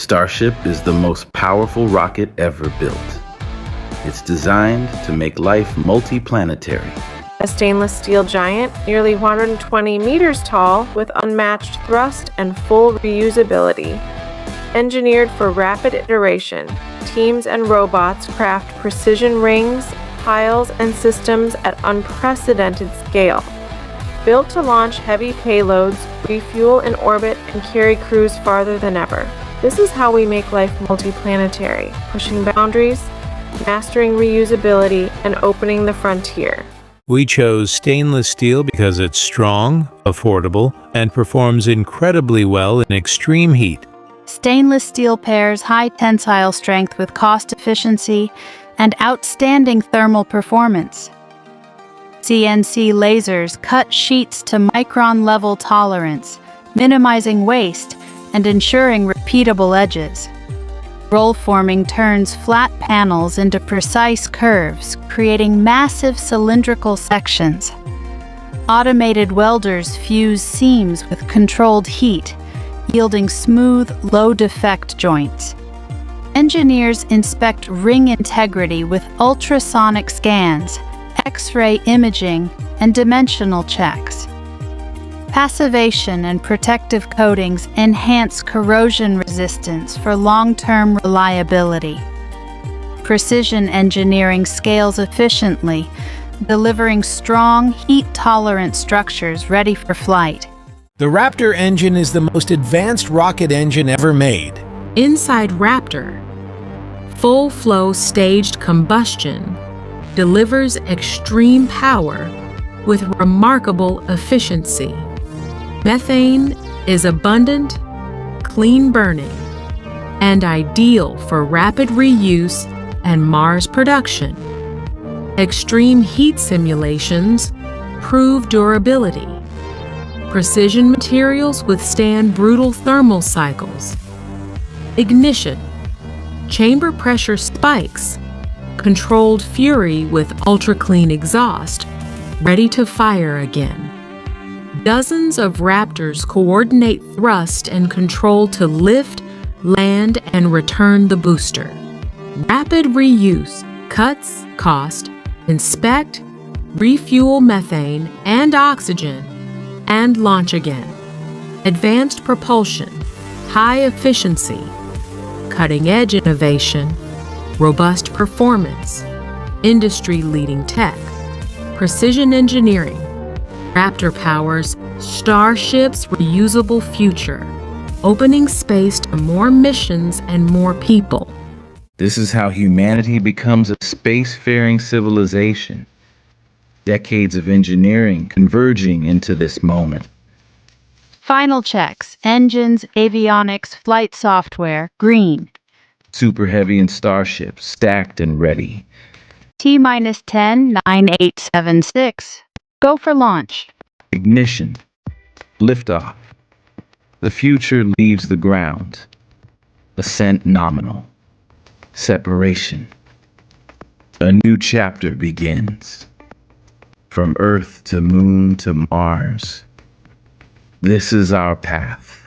Starship is the most powerful rocket ever built. It's designed to make life multi-planetary. A stainless steel giant, nearly 120 meters tall, with unmatched thrust and full reusability. Engineered for rapid iteration, teams and robots craft precision rings, piles, and systems at unprecedented scale. Built to launch heavy payloads, refuel in orbit, and carry crews farther than ever. This is how we make life multiplanetary, pushing boundaries, mastering reusability, and opening the frontier. We chose stainless steel because it's strong, affordable, and performs incredibly well in extreme heat. Stainless steel pairs high tensile strength with cost efficiency and outstanding thermal performance. CNC lasers cut sheets to micron-level tolerance, minimizing waste and ensuring repeatable edges. Roll forming turns flat panels into precise curves, creating massive cylindrical sections. Automated welders fuse seams with controlled heat, yielding smooth, low-defect joints. Engineers inspect ring integrity with ultrasonic scans, X-ray imaging, and dimensional checks. Passivation and protective coatings enhance corrosion resistance for long-term reliability. Precision engineering scales efficiently, delivering strong, heat-tolerant structures ready for flight. The Raptor engine is the most advanced rocket engine ever made. Inside Raptor, full-flow staged combustion delivers extreme power with remarkable efficiency. Methane is abundant, clean-burning, and ideal for rapid reuse and Mars production. Extreme heat simulations prove durability. Precision materials withstand brutal thermal cycles. Ignition, chamber pressure spikes, controlled fury with ultra-clean exhaust, ready to fire again. Dozens of Raptors coordinate thrust and control to lift, land, and return the booster. Rapid reuse cuts cost, inspect, refuel methane and oxygen, and launch again. Advanced propulsion, high efficiency, cutting-edge innovation, robust performance, industry-leading tech, precision engineering. Raptor powers Starship's reusable future, opening space to more missions and more people. This is how humanity becomes a spacefaring civilization. Decades of engineering converging into this moment. Final checks: engines, avionics, flight software, green. Super Heavy and Starship stacked and ready. T-10, 9, 8, 7, 6. Go for launch. Ignition. Liftoff. The future leaves the ground. Ascent nominal. Separation. A new chapter begins. From Earth to Moon to Mars. This is our path.